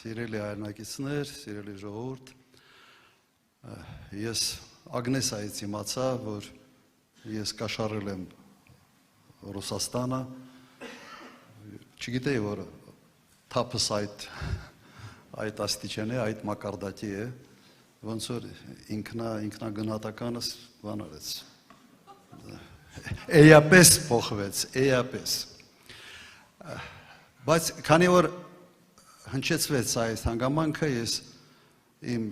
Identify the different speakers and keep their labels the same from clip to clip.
Speaker 1: Սիրելի հայրենակիցներ, սիրելի ժողովուրդ, ես Ագնեսայից իմացա, որ ես կաշառել եմ Ռուսաստանը, չգիտեի, որ թափս այդ աստիճան է, այդ մակարդակի է, ոնց որ ինքնագնահատականս բան արեց, էյապես փոխվեց, էյապես, բայց քանի որ հնչեցվեց այս հանգամանքը, ես իմ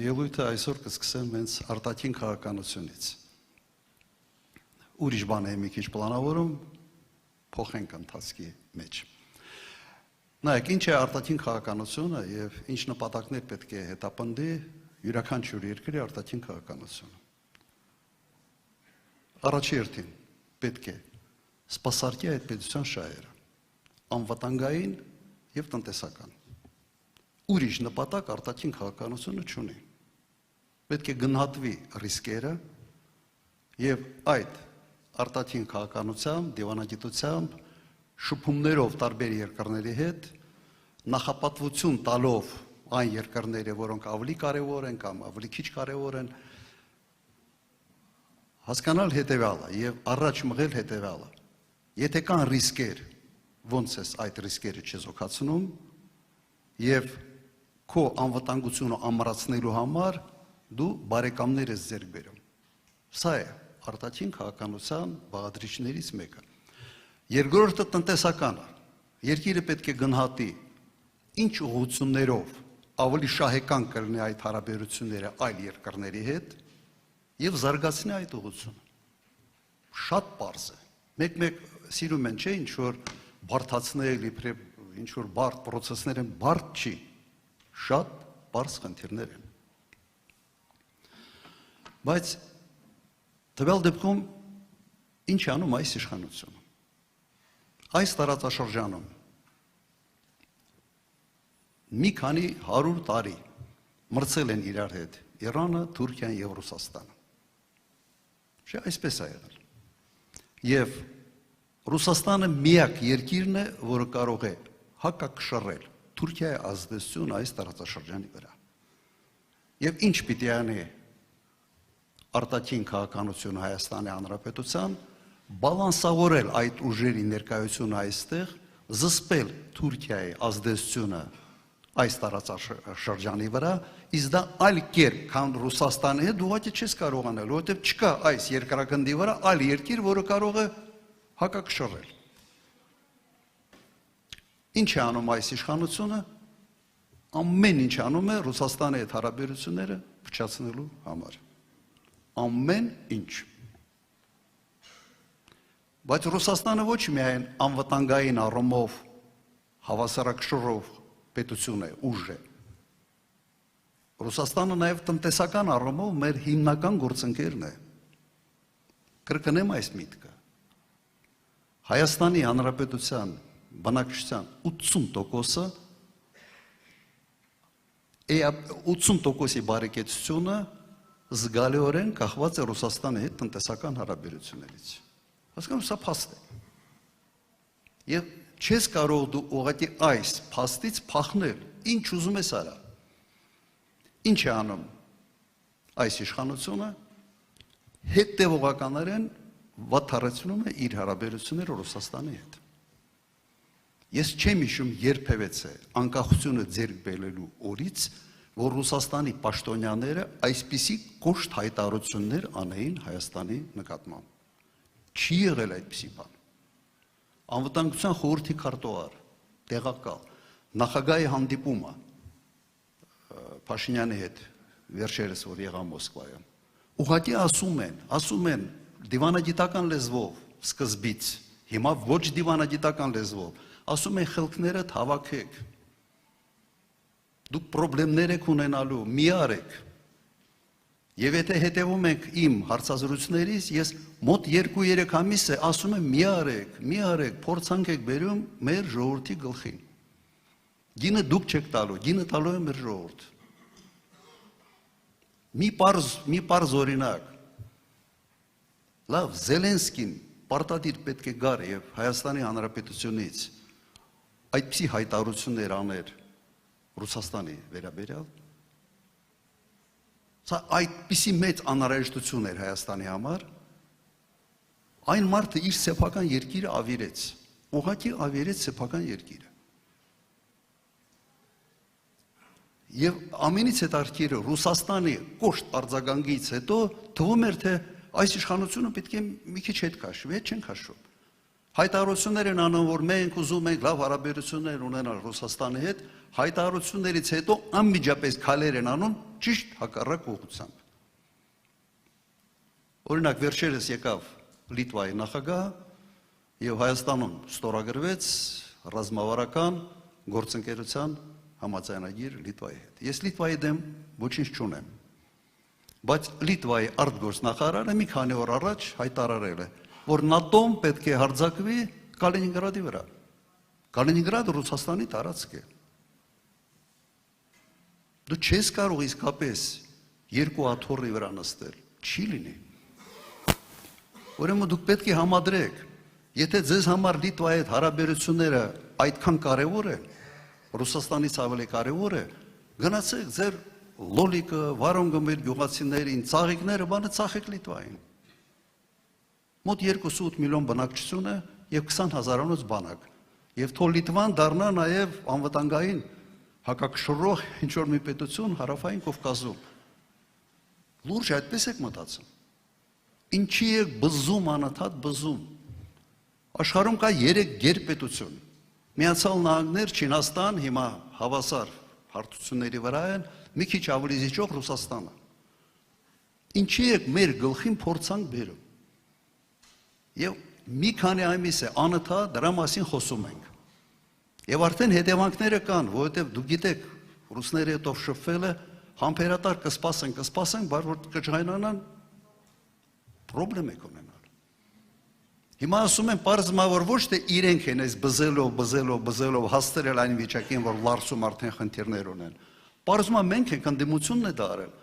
Speaker 1: ելույթը այսօր կսկսեմ հենց արտաքին քաղաքականությունից։ Ուրիշ բան է մի քիչ պլանավորում, փոխենք ընթացքի մեջ։ Նայեք, ինչ է արտաքին քաղաքականությունը եւ ինչ նպատակներ պետք է հետապնդի յուրաքանչյուր երկրի արտաքին քաղաքականությունը։ Առաջի հերթին պետք է սպասարկի այդ պետության շահերը, անվտանգային եւ տնտեսական։ Ուրիշ նպատակ արտաքին քաղաքականությունը չունի։ Պետք է գնահատվի ռիսկերը եւ այդ արտաքին քաղաքականությամբ, դիվանագիտությամբ, շփումներով տարբեր երկրների հետ, նախապատվություն տալով այն երկրները, որոնք ավելի կարևոր են կամ ավելի քիչ կարևոր են, հասկանալ հետեւյալը եւ առաջ մղել հետեւյալը։ Եթե կան ռիսկեր, ոնց է այդ ռիսկերը չեզոքացնում եւ քո անվտանգությունը ամրացնելու համար դու բարեկամներ ես ձեռք բերում։ Սա է արտաքին քաղաքականության բաղադրիչներից մեկը։ Երկրորդը տնտեսականը։ Երկիրը պետք է գնահատի ինչ ուղղություններով ավելի շահեկան կլինի այդ հարաբերությունները այլ երկրների հետ եւ զարգացնի այդ ուղղությունը։ Շատ պարզ է։ Մեկ սիրում են, չէ, ինչ որ բարդացնել, իբրև ինչ որ բարդ process-ներ են, բարդ չի, շատ պարզ խնդիրներ են։ Բայց տվյալ դեպքում ինչ է անում այս իշխանությունը։ Այս տարածաշրջանում մի քանի 100 տարի մրցել են իրար հետ Իրանը, Թուրքիան եւ Ռուսաստանը։ Չէ, այսպես է եղել։ Եվ Ռուսաստանը միակ երկիրն է, որը կարող է հակակշռել Թուրքիայի ազդեցությունը այս տարածաշրջանի վրա։ Եվ ինչ պիտի անի արտաքին քաղաքականությունը Հայաստանի Հանրապետության, բալանսավորել այդ ուժերի ներկայությունը այստեղ, զսպել Թուրքիայի ազդեցությունը այս տարածաշրջանի վրա, իսկ դա այլ կերպ, քան Ռուսաստանի հետ ուղղակի չես կարող անել, որովհետև չկա այս երկրագնդի վրա այլ երկիր, որը կարող է հակակշռել։ Ինչ է անում այս իշխանությունը, ամեն ինչ անում է Ռուսաստանի հետ հարաբերությունները փչացնելու համար։ Ամեն ինչ։ Բայց Ռուսաստանը ոչ միայն անվտանգային առումով հավասարակշռող պետություն է, ուժ է։ Ռուսաստանը նաև տնտեսական առումով մեր հիմնական գործընկերն է։ Կրկնեմ այս միտքը։ Հայաստանի Հանրապետության բնակչության 80%-ի բարեկեցությունը զգալիորեն կախված է Ռուսաստանի հետ տնտեսական հարաբերություններից։ Հասկանում, սա փաստ է։ Եվ չես կարող դու ուղղակի այս փաստից փախնել, ինչ ուզում ես արա։ Ինչ է անում այս իշխանությունը, հետևողականորեն վատթարացնում է իր հարաբերությունները Ռուսաստանի հետ։ Ես չեմ հիշում երբևէ անկախությունը ձեռք բերելու օրից, որ Ռուսաստանի պաշտոնյաները այսպիսի կոշտ հայտարարություններ անեին Հայաստանի նկատմամբ։ Չի եղել այդպիսի բան։ Անվտանգության խորհրդի քարտուղար, տեղակալ, նախագահի հանդիպումը Փաշինյանի հետ վերջերս որ եղա Մոսկվայում, ուղղակի ասում են դիվանագիտական լեզվով սկզբից, հիմա ոչ դիվանագիտական լեզվով, ասում են խելքներդ հավաքեք, դուք պրոբլեմներ եք ունենալու, մի արեք։ Եվ եթե հետևում եք իմ հարցազրույցներից, ես մոտ 2-3 ամիս է ասում եմ մի արեք, փորձանք եք բերում մեր ժողովրդի գլխին։ Գինը դուք չեք տալու, գինը տալու է մեր ժողովուրդ։ Մի պարզ օրինակ։ Լավ, Զելենսկին պարտադիր պետք է գար եւ Հայաստանի Հանրապետությունից այդպիսի հայտարարություններ աներ, Ռուսաստանի վերաբերյալ։ Սա այդպիսի մեծ անհրաժեշտություն էր Հայաստանի համար, այն մարդը իր սեփական երկիրը ավիրեց, ուղղակի ավիրեց սեփական երկիրը։ Եվ ամենից հետաքրքիրը Ռուսաստանի կոշտ արձագանքից հետո թվում էր, թե այս իշխանությունը պետք է մի քիչ հետ քաշվի, հետ չեն քաշվում։ Հայտարարություններ են անում, որ մենք ուզում ենք լավ հարաբերություններ ունենալ Ռուսաստանի հետ, հայտարարություններից հետո անմիջապես քայլեր են անում ճիշտ հակառակ ուղղությամբ։ Օրինակ վերջերս եկավ Լիտվայի նախագահը եւ Հայաստանում ստորագրվեց ռազմավարական գործընկերության համաձայնագիր Լիտվայի հետ։ Ես Լիտվայի դեմ ոչինչ չունեմ, բայց Լիտվայի արտգործնախարարը մի քանի օր առաջ հայտարարել է, որ ՆԱՏՕ-ն պետք է հարձակվի Կալինինգրադի վրա։ Կալինինգրադը Ռուսաստանի տարածք է։ Դու չես կարող իսկապես երկու աթոռի վրա նստել, չի լինի։ Ուրեմն դուք պետք է համադրեք, եթե ձեզ համար Լիտվայի հետ հարաբերությունները այդքան կարևոր են, Ռուսաստանից ավելի կարևոր է, գնացեք ձեր լոլիկը, վարոնգմել գյուղացիներին, ծաղիկները, բանը ծախեք Լիտվային։ Մոտ 2-8 միլիոն բնակչություն է եւ 20,000-անոց բանակ։ Եվ թող Լիտվան դառնա նաեւ անվտանգային հակակշռող ինչ-որ մի պետություն հարավային Կովկասում։ Լուրջ այդպես եք մտածում։ Ինչի է բզում անընդհատ բզում։ Աշխարհում կա 3 գերպետություն։ Միացյալ Նահանգներ, Չինաստան, հիմա հավասար հարթությունների վրա են, մի քիչ ավելի զիջող Ռուսաստանը։ Ինչի է մեր գլխին փորձանք բերում։ Եվ մի քանի ամիս է անընդհատ դրա մասին խոսում ենք։ Եվ արդեն հետևանքները կան, որովհետև դուք գիտեք, ռուսները հետով շփվել է, համբերատար կսպասեն, բայց որ կջայնանան, պրոբլեմ եք ունենալ։ Հիմա ասում են պարզմա, որ ոչ թե իրենք են այս բզելով հաստրել այն վիճակին, որ լարսում արդեն խնդիրներ ունեն։ Պարզմա մենք ենք ընդդիմությունն է դա արել։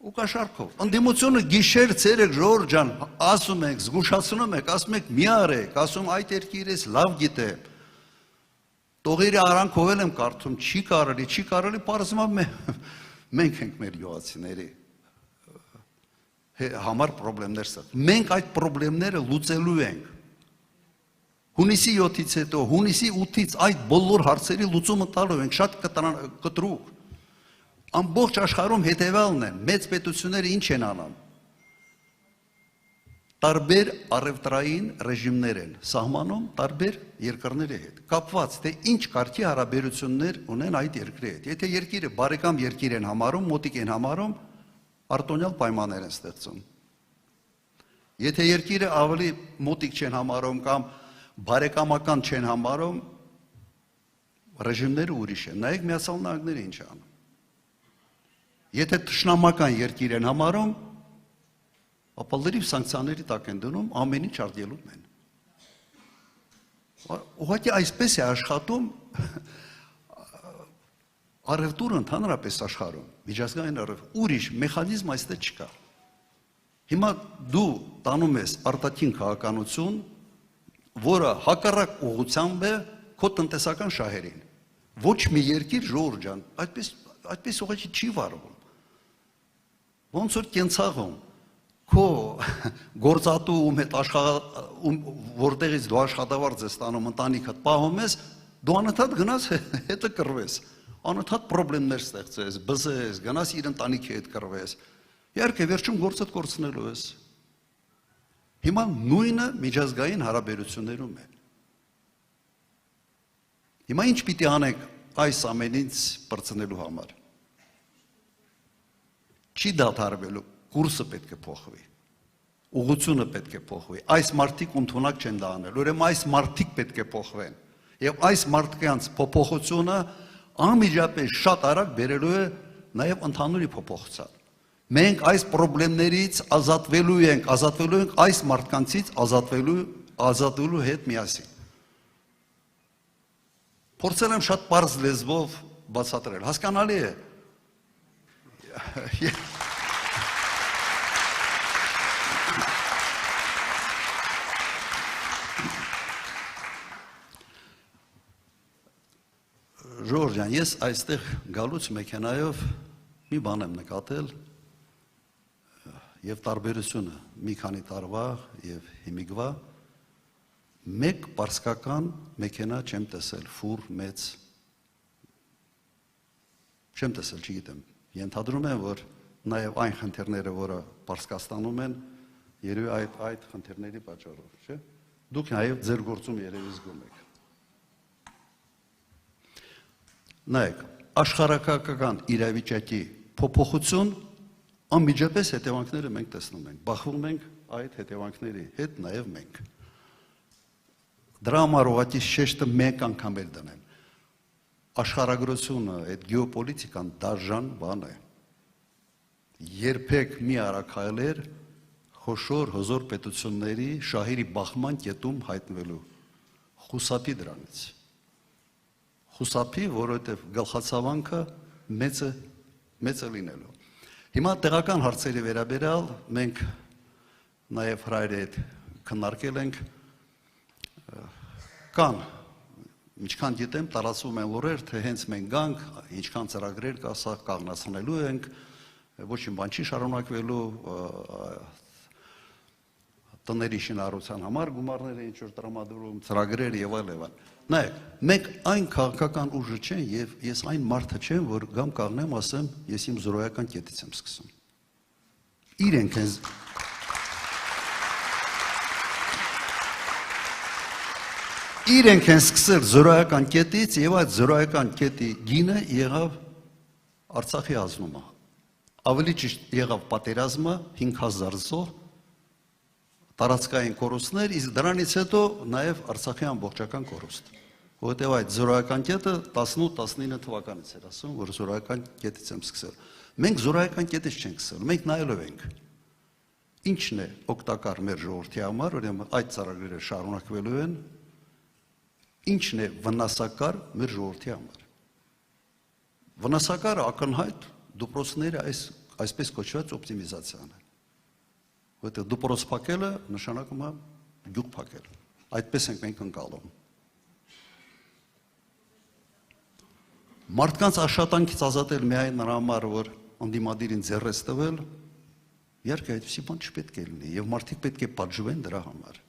Speaker 1: Ու կաշառքով։ Ընդդիմությունը գիշեր ցերեկ Ժորժ ջան, ասում ենք, զգուշացնում եք, ասում եք մի արեք, ասում այդ երկիրից լավ գիտե։ Տողերի արանքով եմ կարդում, չի կարելի, պարզմա մենք ենք մեր յուղացիների համար պրոբլեմներ սա։ Մենք այդ պրոբլեմները լուծելու ենք։ Հունիսի 7-ից հետո, հունիսի 8-ից այդ բոլոր հարցերի լուծումը տալու ենք, շատ կտրուկ։ Ամբողջ աշխարհում հետևյալն են, մեծ պետությունները ինչ են անում։ Տարբեր առևտրային ռեժիմներ են սահմանում տարբեր երկրների հետ, կապված թե ինչ կարգի հարաբերություններ ունեն այդ երկրի հետ։ Եթե երկիրը բարեկամ երկիր են համարում, մոտիկ են համարում, արտոնյալ պայմաններ են ստեղծում։ Եթե երկիրը ավելի մոտիկ չեն համարում կամ բարեկամական չեն համարում, ռեժիմները ուրիշ են։ Նայեք Միացյալ Նահանգները ինչ անում։ Եթե թշնամական երկիր են համարում, ապա լրիվ սանկցիաների տակ են դնում, ամեն ինչ արգելում են։ Ուղղակի այսպես է աշխատում առևտուրը ընդհանրապես աշխարհում, միջազգային առևտուր, ուրիշ մեխանիզմ այստեղ չկա։ Հիմա դու տանում ես արտաքին քաղաքականություն, որը հակառակ ուղղությամբ է քո տնտեսական շահերին։ Ոչ մի երկիր Ժորժ ջան, այդպես ուղղակի չի վարվում։ Ոնց որ կենցաղում քո գործատու հետ որտեղից դու աշխատավարձ ես ստանում, ընտանիքդ պահում ես, դու անընդհատ գնաս հետը կռվես, անընդհատ պրոբլեմներ ստեղծես, բզես, գնաս իր ընտանիքի հետ կռվես։ Իհարկե վերջում գործդ կորցնելու ես։ Հիմա նույնը միջազգային հարաբերություններում է։ Հիմա ինչ պիտի անենք այս ամենից բրցնելու համար։ Չի դադարվելու, կուրսը պետք է փոխվի, ուղղությունը պետք է փոխվի, այս մարդիկ ընդունակ չեն դա անել, ուրեմն այս մարդիկ պետք է փոխվեն, եւ այս մարդկանց փոփոխությունը անմիջապես շատ արագ բերելու է նաեւ ընդհանուր փոփոխություն։ Մենք այս խնդիրներից ազատվելու ենք այս մարդկանցից ազատվելու հետ միասին։ Փորձել եմ շատ պարզ լեզվով բացատրել, հասկանալի է։ Ժորժ ջան, ես այստեղ գալուց մեքենայով մի բան եմ նկատել եւ տարբերությունը մի քանի տարվա եւ հիմիկվա մեկ պարսկական մեքենա չեմ տեսել, ֆուր մեծ չեմ տեսել, չգիտեմ։ Ենթադրում եմ, որ նաեւ այն խնդիրները, որը Պարսկաստանում են, երևի այդ խնդիրների պատճառով, չէ՞։ Դուք նաեւ ձեր գործում երևի զգում եք։ Նայեք, աշխարհակական իրավիճակի փոփոխություն անմիջապես հետևանքները մենք տեսնում ենք, բախվում ենք այդ հետևանքների հետ նաև մենք։ Դրա համար ուղղակի շեշտը մեկ անգամ էլ դնեմ։ Աշխարհագրությունը, այդ գեոպոլիտիկան դաժան բան է։ Երբեք մի արաքայլեր խոշոր հզոր պետությունների շահերի բախման կետում հայտնվելու։ Խուսափի դրանից։ Խուսափի, որովհետև գլխացավանքը մեծը լինելու։ Հիմա տեղական հարցերի վերաբերյալ մենք նաև հրայրի հետ քննարկել ենք կան, ինչքան գիտեմ, տարածվում են լուրեր, թե հենց մենք գանք, ինչքան ծրագրեր կա, սա կանգնացնելու ենք, ոչինչ բան չի շարունակվելու, տների շինարարության համար գումարները ինչ որ տրամադրում, ծրագրեր եւ այլն։ Նայեք, մենք այն քաղաքական ուժը չեն եւ ես այն մարդը չեմ, որ գամ կանգնեմ, ասեմ, ես իմ զրոյական կետից եմ սկսում։ Իրենք են սկսել զրոյական կետից եւ այդ զրոյական կետի գինը եղավ Արցախի ազնումը։ Ավելի ճիշտ եղավ պատերազմը 5000 զոհ տարածքային կորուստներ, իսկ դրանից հետո նաև Արցախի ամբողջական կորուստ։ Որտեղ այդ զորայական կետը 18-19 թվականից էր ասում, որ զորայական կետից եմ սկսել։ Մենք զորայական կետից չենք սկսել, մենք նայելով ենք։ Ինչն է օգտակար մեր ժողովրդի համար, ուրեմն այդ ծրագրերը շարունակվելու են, ինչն է վնասակար մեր ժողովրդի համար։ Վնասակարը ակնհայտ դպրոցների այսպես կոչված օպտիմիզացիան է։ Որտեղ դպրոց փակելը նշանակում է գյուղ փակել։ Այդպես ենք մենք ընկալում։ Մարդկանց աշխատանքից ազատել միայն նրա համար, որ անդիմադիրին ձեռես տվել, իհարկե այդպիսի բան չպետք է լինի, եւ մարդիկ պետք է պատժվեն դրա համար։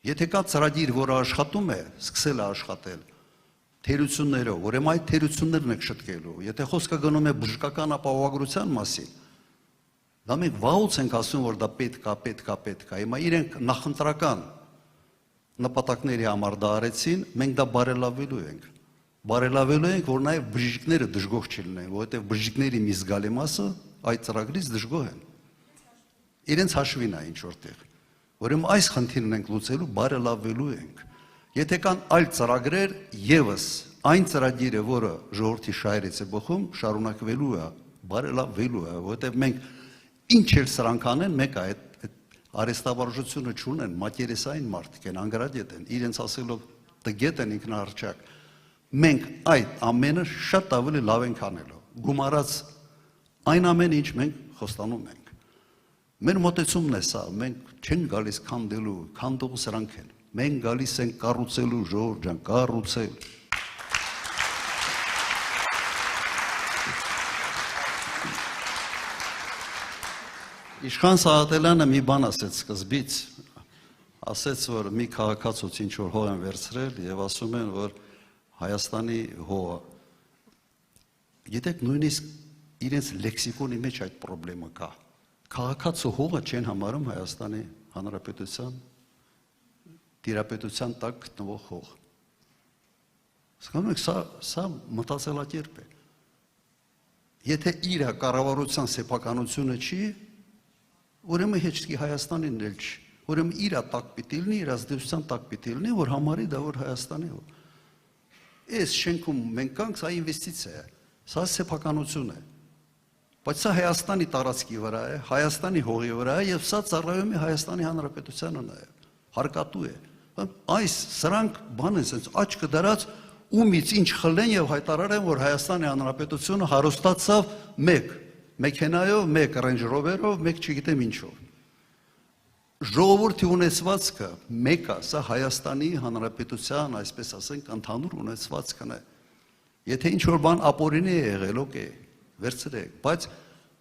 Speaker 1: Եթե կա ծրագիր, որը աշխատում է, սկսել է աշխատել, թերություններով, ուրեմն այդ թերություններն եք շտկելու։ Եթե խոսքը գնում է բժշկական ապահովագրության մասին, դա մենք վաղուց ենք ասում, որ դա պետք է։ Հիմա իրենք նախընտրական նպատակների համար դա արեցին, մենք դա բարելավելու ենք, որ նաև բժիշկները դժգոհ չլինեն, որովհետև բժիշկների մի զգալի մասը այդ ծրագրից դժգոհ են։ Իրենց հաշվին է ինչ որտեղ։ Ուրեմն այս խնդիրն ենք լուծելու, բարելավելու ենք։ Եթե կան այլ ծրագրեր, եւս այն ծրագիրը, որը ժողովրդի շահերից է բխում, շարունակվելու է, բարելավվելու է, որովհետև մենք ինչ էլ սրանք անեն, մեկը այդ արհեստավարժությունը չունեն, մակերեսային մարդիկ են, անգրադետ են, իրենց ասելով տգետ են ինքնահռչակ։ Մենք այդ ամենը շատ ավելի լավ ենք անելու, գումարած այն ամենը, ինչ մենք խոստանում ենք։ Մեր մոտեցումն է սա, մենք չենք գալիս քանդելու, քանդողը սրանք են։ Մենք գալիս ենք կառուցելու, ժողովուրդ ջան, կառուցել։ Իշխան Սահակյանը մի բան ասեց սկզբից, ասեց, որ մի քաղաքացուց ինչ որ հող են վերցրել եւ ասում են, որ Հայաստանի հողը։ Գիտեք, նույնիսկ իրենց լեքսիկոնի մեջ այդ խնդրեմը կա։ Քաղաքացու հողը չեն համարում Հայաստանի Հանրապետության տիրապետության տակ գտնվող հող։ Հասկանում եք, սա մտածելակերպ է։ Եթե իր կառավարության սեփականությունը չի, ուրեմն հեչքի Հայաստանին էլ չի։ Ուրեմն իր տակ պիտի լինի, իր ազդեցության տակ պիտի լինի, որ համարի դա որ Հայաստանի հող։ Այս շենքում մենք կանք, սա ինվեստիցիա է, սա սեփականություն է։ Բայց սա Հայաստանի տարածքի վրա է, Հայաստանի հողի վրա է եւ սա ծառայում է Հայաստանի Հանրապետությանը նաեւ։ Հարկատու է։ Այս սրանք բան են, sense աչքը դարած ումից ինչ խլեն եւ հայտարարեն, որ Հայաստանի Հանրապետությունը հարստացավ մեկ մեքենայով, մեկ Range Rover-ով, մեկ չգիտեմ ինչով։ Ժողովրդի ունեցվածքը մեկը, սա Հայաստանի Հանրապետության, այսպես ասենք, ընդհանուր ունեցվածքն է։ Եթե ինչ որ բան ապօրինի է եղել, օքեյ, վերցրեք, բայց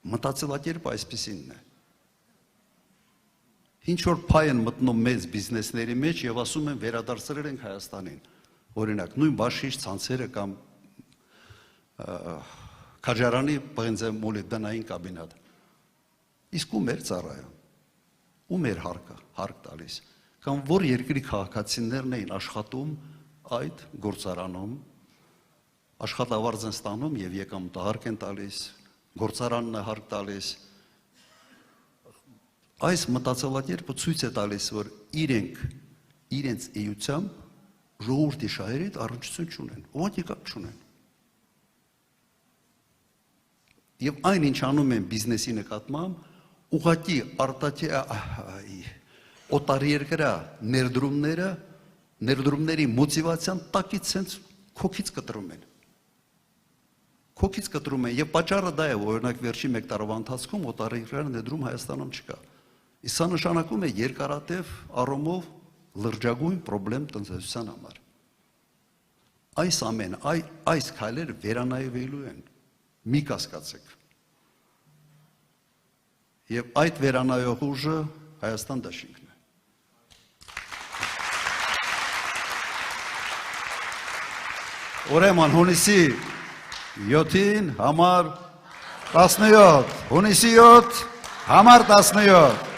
Speaker 1: մտածելակերպը այսպեսինն է։ Ինչ որ փայ են մտնում մեծ բիզնեսների մեջ եւ ասում են վերադարձրել ենք Հայաստանին։ Օրինակ, նույն բաշխիչ ցանցերը կամ քաջարանի բենզեմոլիբդենային կաբինետ։ Իսկ ում էր ծառայը։ Ում էր հարկ տալիս։ Կամ որ երկրի քաղաքացիներն էին աշխատում այդ գործարանում, աշխատավարձ են ստանում եւ եկամտահարկ են տալիս, գործարանն է հարկ տալիս։ Այս մտածելակերպը ցույց է տալիս, որ իրենց էությամբ ժողովրդի շահերից առնչություն չունեն, ուղղակի կապ չունեն։ Եվ այն ինչ անում են բիզնեսի նկատմամբ, ուղղակի օտարերկրյա ներդրումների մոտիվացիան տակից սենց քոքից կտրում են։ Քոքից կտրում են եւ պատճառը դա է, օրինակ վերջի 1 տարվա ընթացքում օտարերկրյա ներդրում Հայաստանում չկա։ Իսկ սա նշանակում է երկարատև առումով լրջագույն խնդրեմ տնտեսության համար։ Այս քայլերը վերանայվելու են։ Մի կասկածեք։ Եվ այդ վերանայող ուժը Հայաստան դաշինքն է։ Ուրեմն հունիսի 7-ին համար 17, հունիսի 7 համար 17